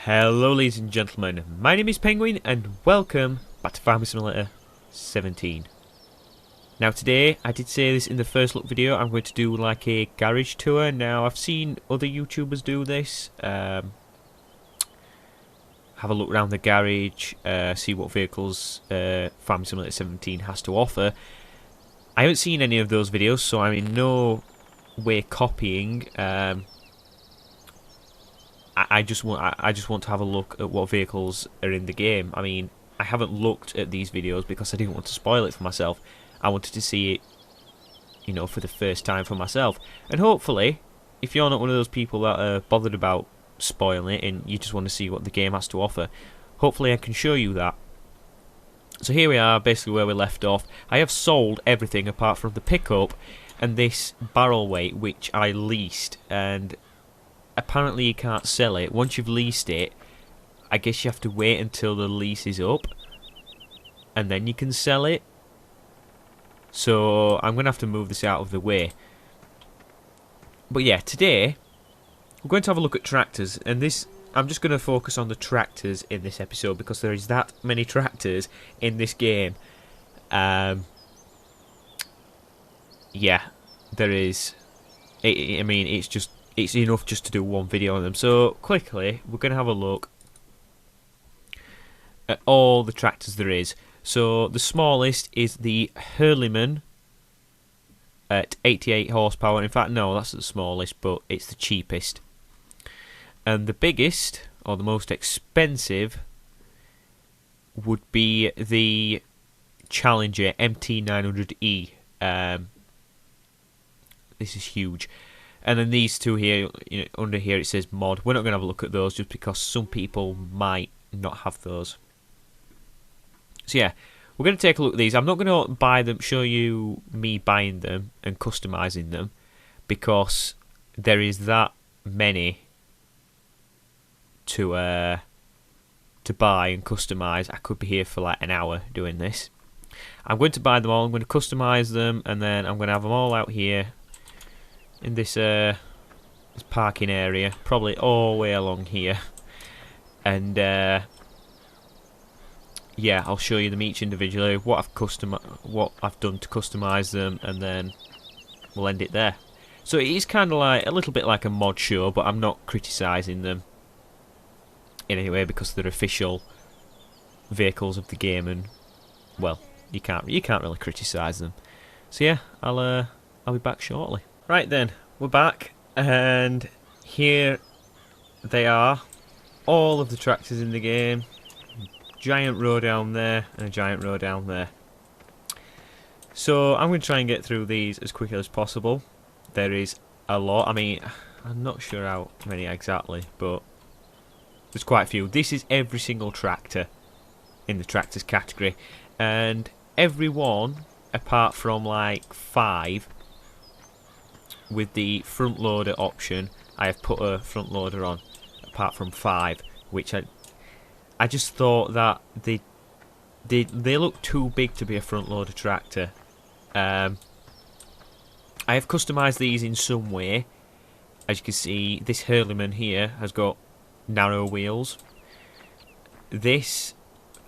Hello ladies and gentlemen, my name is Penguin and welcome back to Farming Simulator 17. Now today, I did say this in the first look video, I'm going to do like a garage tour. Now I've seen other YouTubers do this, have a look around the garage, see what vehicles Farming Simulator 17 has to offer. I haven't seen any of those videos, so I'm in no way copying. I just want to have a look at what vehicles are in the game. I mean, I haven't looked at these videos because I didn't want to spoil it for myself. I wanted to see it, you know, for the first time for myself. And hopefully, if you're not one of those people that are bothered about spoiling it and you just want to see what the game has to offer, hopefully I can show you that. So here we are, basically where we left off. I have sold everything apart from the pickup and this barrel weight, which I leased, and apparently you can't sell it. Once you've leased it, I guess you have to wait until the lease is up and then you can sell it. So I'm going to have to move this out of the way. But yeah, today we're going to have a look at tractors, and this, I'm just going to focus on the tractors in this episode because there is that many tractors in this game. Yeah, there is. I mean, it's enough just to do one video on them. So quickly, we're going to have a look at all the tractors there is. So the smallest is the Hurleyman at 88 horsepower. In fact, no, that's the smallest, but it's the cheapest. And the biggest, or the most expensive, would be the Challenger MT900E. This is huge. And then these two here, you know, under here it says mod. We're not going to have a look at those just because some people might not have those. So yeah, we're going to take a look at these. I'm not going to buy them, show you me buying them and customizing them, because there is that many to buy and customize. I could be here for like an hour doing this. I'm going to buy them all. I'm going to customize them, and then I'm going to have them all out here in this this parking area, probably all the way along here, and yeah, I'll show you them each individually, what I've done to customize them, and then we'll end it there. So it is kind of like a little bit like a mod show, but I'm not criticizing them in any way because they're official vehicles of the game, and well, you can't really criticize them. So yeah, I'll be back shortly. Right then, we're back, and here they are, all of the tractors in the game. Giant row down there, and a giant row down there. So I'm going to try and get through these as quickly as possible. There is a lot. I mean, I'm not sure how many exactly, but there's quite a few. This is every single tractor in the tractors category, and every one apart from like 5 with the front loader option. I have put a front loader on, apart from 5, which I just thought that they look too big to be a front loader tractor. I have customised these in some way. As you can see, this Hurleyman here has got narrow wheels. This,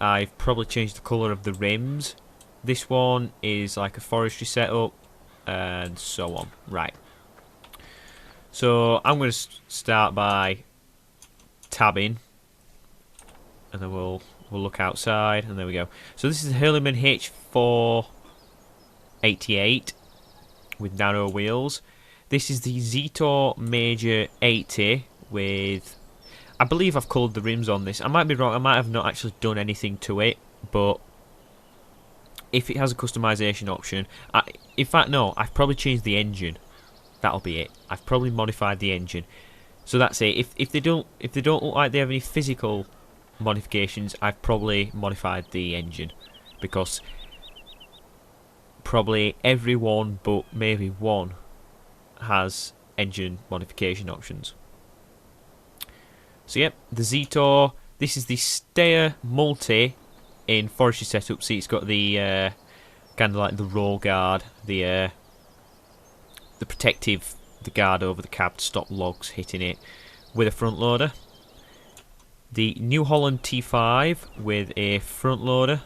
I've probably changed the colour of the rims. This one is like a forestry setup, and so on. Right. So I'm going to start by tabbing, and then we'll look outside, and there we go. So this is a Hurleyman H488 with narrow wheels. This is the Zetor Major 80 with, I believe I've coloured the rims on this. I might be wrong, I might have not actually done anything to it, but if it has a customization option, in fact no, I've probably changed the engine. That'll be it. I've probably modified the engine. So that's it. If they don't look like they have any physical modifications, I've probably modified the engine, because probably everyone but maybe one has engine modification options. So yep, the Zetor. This is the Steyr Multi in forestry setup. See, it's got the kind of like the roll guard, the guard over the cab to stop logs hitting it, with a front loader. The New Holland T5 with a front loader.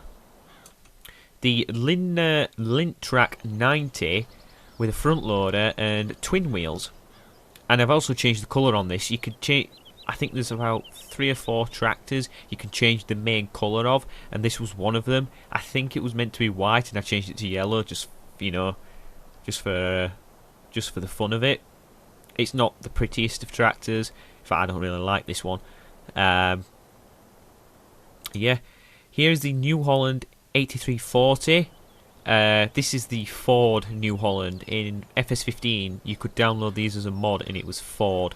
The Lindner Lintrack 90 with a front loader and twin wheels. And I've also changed the colour on this. You could change, I think there's about 3 or 4 tractors you can change the main colour of, and this was one of them. I think it was meant to be white and I changed it to yellow, just, you know, just for the fun of it. It's not the prettiest of tractors. In fact, I don't really like this one. Yeah, here's the New Holland 8340. This is the Ford New Holland. In FS15 you could download these as a mod and it was Ford,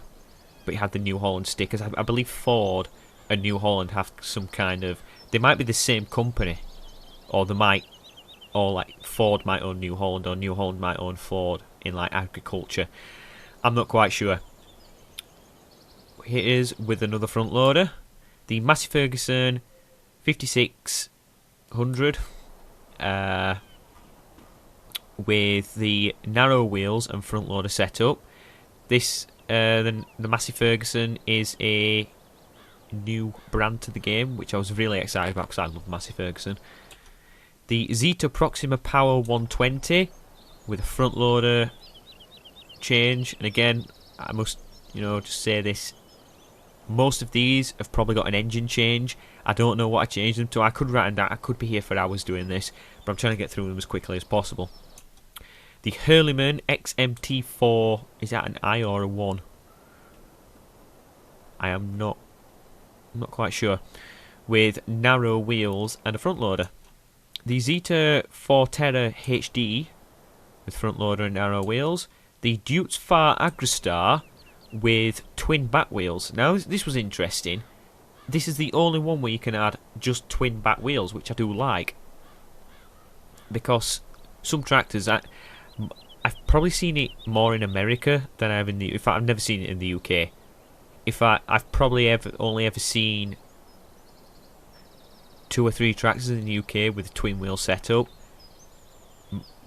but it had the New Holland stickers. I believe Ford and New Holland have some kind of, they might be the same company, or they might, or like Ford might own New Holland or New Holland might own Ford in like agriculture. I'm not quite sure. Here it is with another front loader, the Massey Ferguson 5600 with the narrow wheels and front loader setup. This the Massey Ferguson is a new brand to the game, which I was really excited about because I love Massey Ferguson. The Zeta Proxima Power 120 with a front loader change, and again I must, you know, just say this, most of these have probably got an engine change. I don't know what I changed them to. I could write them down. I could be here for hours doing this, but I'm trying to get through them as quickly as possible. The Hurleyman XMT4, is that an I or a 1? I'm not quite sure. With narrow wheels and a front loader. The Zeta Forterra HD with front loader and narrow wheels. The Deutz Fahr Agrastar with twin back wheels. Now this was interesting. This is the only one where you can add just twin back wheels, which I do like, because some tractors, I've probably seen it more in America than I have in the. In fact, I've never seen it in the UK. I've probably only ever seen 2 or 3 tractors in the UK with a twin wheel setup.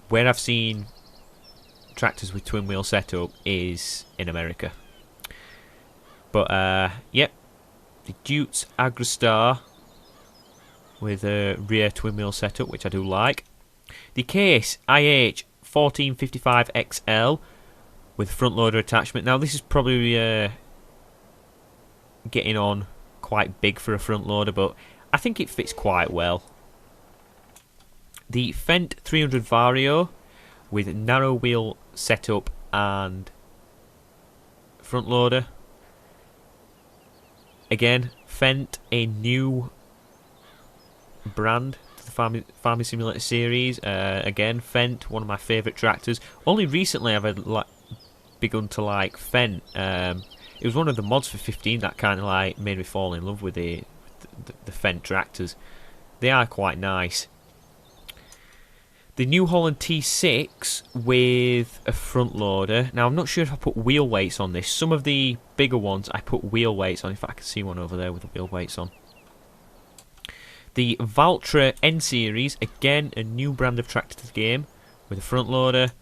Where I've seen tractors with twin wheel setup is in America. But yep, the Deutz Agrastar with a rear twin wheel setup, which I do like. The Case IH 1455XL with front loader attachment. Now this is probably getting on quite big for a front loader, but I think it fits quite well. The Fendt 300 Vario with narrow wheel setup and front loader. Again, Fendt, a new brand to the Farming Simulator series. Again, Fendt, one of my favourite tractors. Only recently I've begun to like Fendt. It was one of the mods for 15 that kind of like made me fall in love with the Fendt tractors. They are quite nice. The New Holland T6 with a front loader. Now I'm not sure if I put wheel weights on this. Some of the bigger ones I put wheel weights on. In fact, I can see one over there with the wheel weights on. The Valtra N Series, again a new brand of tractor to the game with a front loader.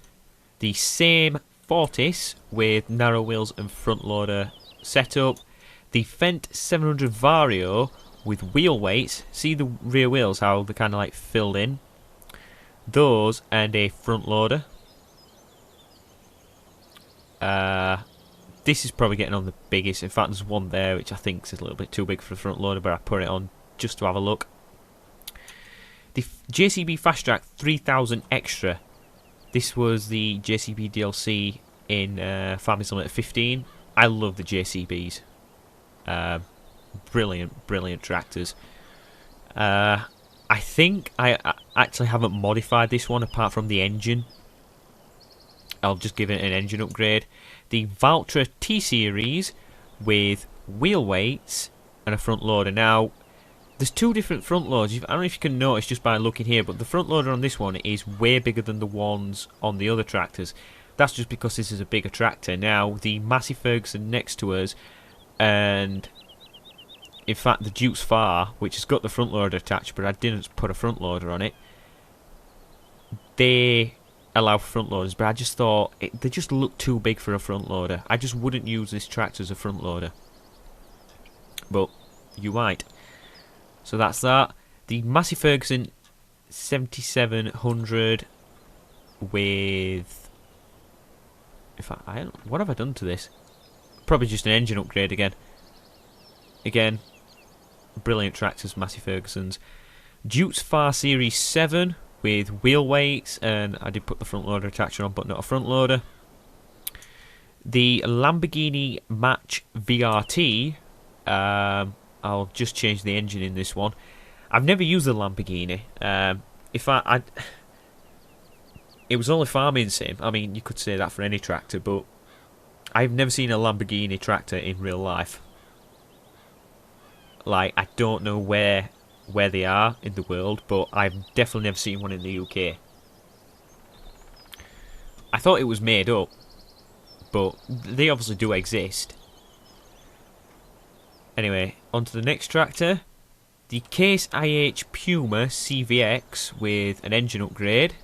The same Fortis with narrow wheels and front loader setup. The Fendt 700 Vario with wheel weights. See the rear wheels, how they're kind of like filled in. Those and a front loader. This is probably getting on the biggest. In fact, there's one there which I think is a little bit too big for a front loader, but I put it on just to have a look. The JCB Fast Track 3000 Extra. This was the JCB DLC in Farming Simulator 15. I love the JCBs. Brilliant tractors. I think I actually haven't modified this one apart from the engine. I'll just give it an engine upgrade. The Valtra T-Series with wheel weights and a front loader. Now, there's 2 different front loaders. I don't know if you can notice just by looking here, but the front loader on this one is way bigger than the ones on the other tractors. That's just because this is a bigger tractor. Now, the Massey Ferguson next to us, and in fact the Deutz Fahr, which has got the front loader attached, but I didn't put a front loader on it, they allow for front loaders, but I just thought they just look too big for a front loader. I just wouldn't use this tractor as a front loader. But You might. So that's that. The Massey Ferguson 7700 with... In fact, what have I done to this? Probably just an engine upgrade again. Again, brilliant tractors, Massey Ferguson's. Dukes Far Series 7 with wheel weights, and I did put the front loader attachment on, but not a front loader. The Lamborghini Match VRT, I'll just change the engine in this one. I've never used the Lamborghini. It was only farming sim. I mean, you could say that for any tractor, but I've never seen a Lamborghini tractor in real life. Like, I don't know where they are in the world, but I've definitely never seen one in the UK. I thought it was made up, but they obviously do exist. Anyway, on to the next tractor. The Case IH Puma CVX with an engine upgrade.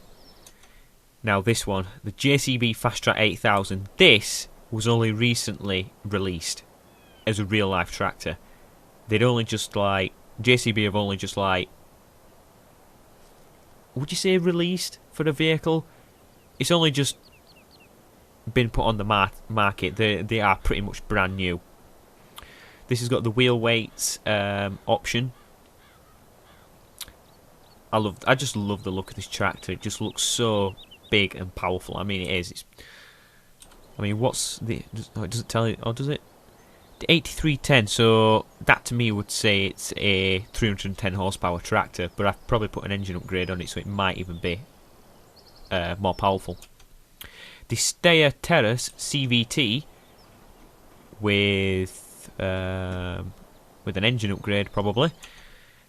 Now this one, the JCB Fast Track 8000. This was only recently released as a real life tractor. They'd only just like... JCB have only just like... Would you say released for the vehicle? It's only just been put on the market. They are pretty much brand new. This has got the wheel weights option. I just love the look of this tractor. It just looks so big and powerful. I mean, it is. What's the... does it tell you... Or does it? 8310, so that to me would say it's a 310 horsepower tractor, but I've probably put an engine upgrade on it, so it might even be more powerful. The Steyr Terrace CVT with an engine upgrade, probably.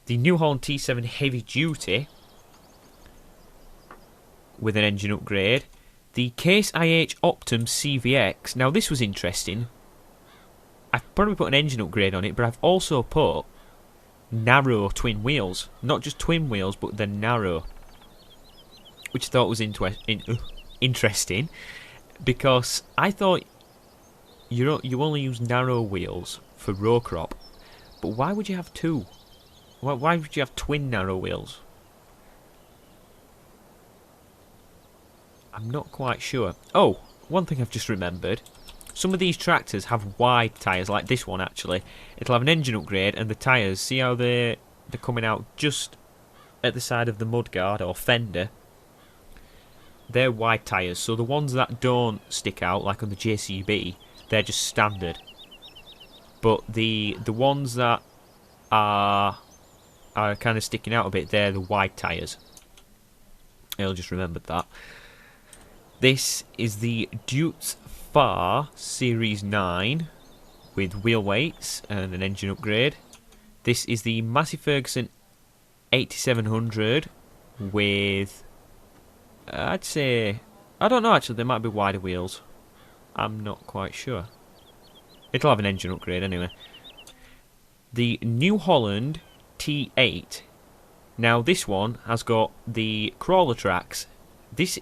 The New Holland T7 Heavy Duty with an engine upgrade. The Case IH Optum CVX. Now this was interesting. I've probably put an engine upgrade on it, but I've also put narrow twin wheels. Not just twin wheels, but they're narrow. Which I thought was interesting, because I thought you only use narrow wheels for row crop. But why would you have two? Why would you have twin narrow wheels? I'm not quite sure. Oh, one thing I've just remembered. Some of these tractors have wide tyres, like this one actually. It'll have an engine upgrade, and the tyres, see how they're coming out just at the side of the mudguard or fender? They're wide tyres, so the ones that don't stick out, like on the JCB, they're just standard. But the ones that are kind of sticking out a bit, they're the wide tyres. I'll just remember that. This is the Dukes Far Series 9 with wheel weights and an engine upgrade. This is the Massey Ferguson 8700 with, I'd say, I don't know actually, there might be wider wheels. I'm not quite sure. It'll have an engine upgrade anyway. The New Holland T8. Now this one has got the crawler tracks. This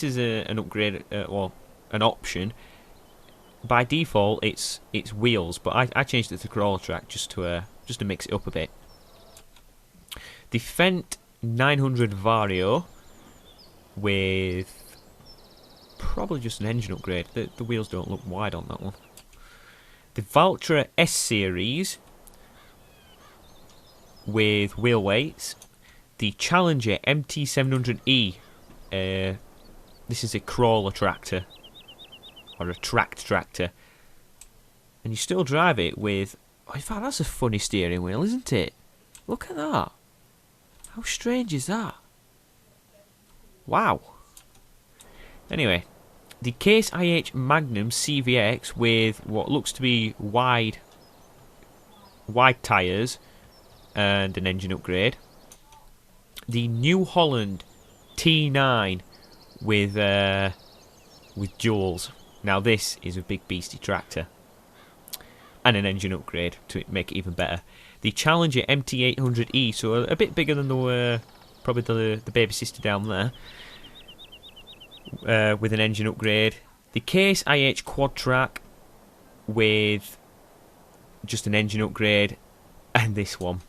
is an upgrade, well, an option. By default, it's wheels, but I changed it to crawler track just to mix it up a bit. The Fendt 900 Vario with probably just an engine upgrade. The wheels don't look wide on that one. The Valtra S Series with wheel weights. The Challenger MT700E. This is a crawler tractor, or a tracked tractor, and you still drive it with... Oh, in fact, that's a funny steering wheel, isn't it? Look at that. How strange is that? Wow. Anyway, the Case IH Magnum CVX with what looks to be wide tyres and an engine upgrade. The New Holland T9 with duals. Now this is a big beastie tractor and an engine upgrade to make it even better. The Challenger MT800E, so a bit bigger than probably the baby sister down there, with an engine upgrade. The Case IH Quad Track with just an engine upgrade. And this one,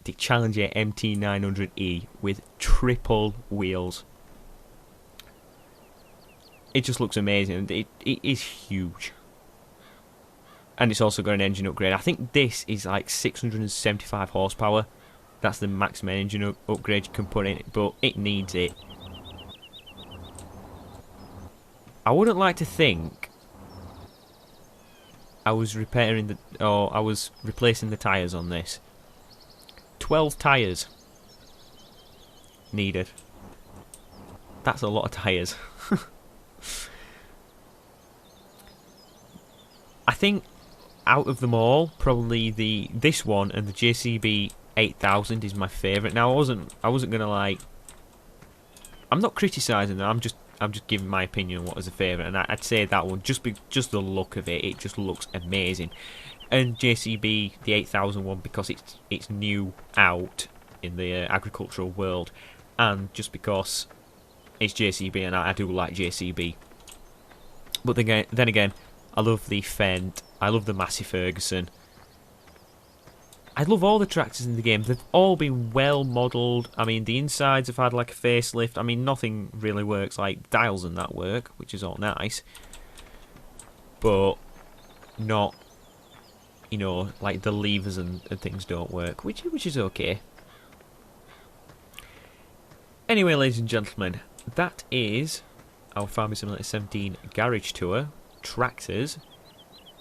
the Challenger MT900E with triple wheels. It just looks amazing. It is huge. And it's also got an engine upgrade. I think this is like 675 horsepower. That's the maximum engine upgrade you can put in it, but it needs it. I wouldn't like to think I was replacing the tyres on this. 12 tyres needed. That's a lot of tyres. I think out of them all, probably this one and the JCB 8000 is my favourite. Now I wasn't gonna like. I'm not criticising them. I'm just giving my opinion on what was a favourite, and I'd say that one just the look of it. It just looks amazing. And JCB the 8000 one because it's new out in the agricultural world, and just because it's JCB and I do like JCB. But then again, I love the Fendt. I love the Massey Ferguson. I love all the tractors in the game. They've all been well modelled. I mean, the insides have had like a facelift. I mean, nothing really works like dials and that work, which is all nice. But not, you know, like the levers and things don't work, which is okay. Anyway, ladies and gentlemen, that is our Farming Simulator 17 garage tour. Tractors.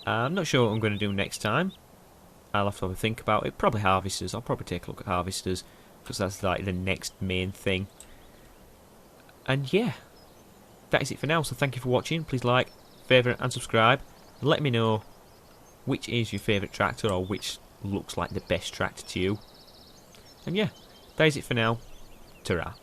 I'm not sure what I'm going to do next time. I'll have to have a think about it. Probably harvesters. I'll probably take a look at harvesters because that's like the next main thing. And yeah, that is it for now. So thank you for watching. Please like, favourite and subscribe. And let me know which is your favourite tractor or which looks like the best tractor to you. And yeah, that is it for now. Ta-ra.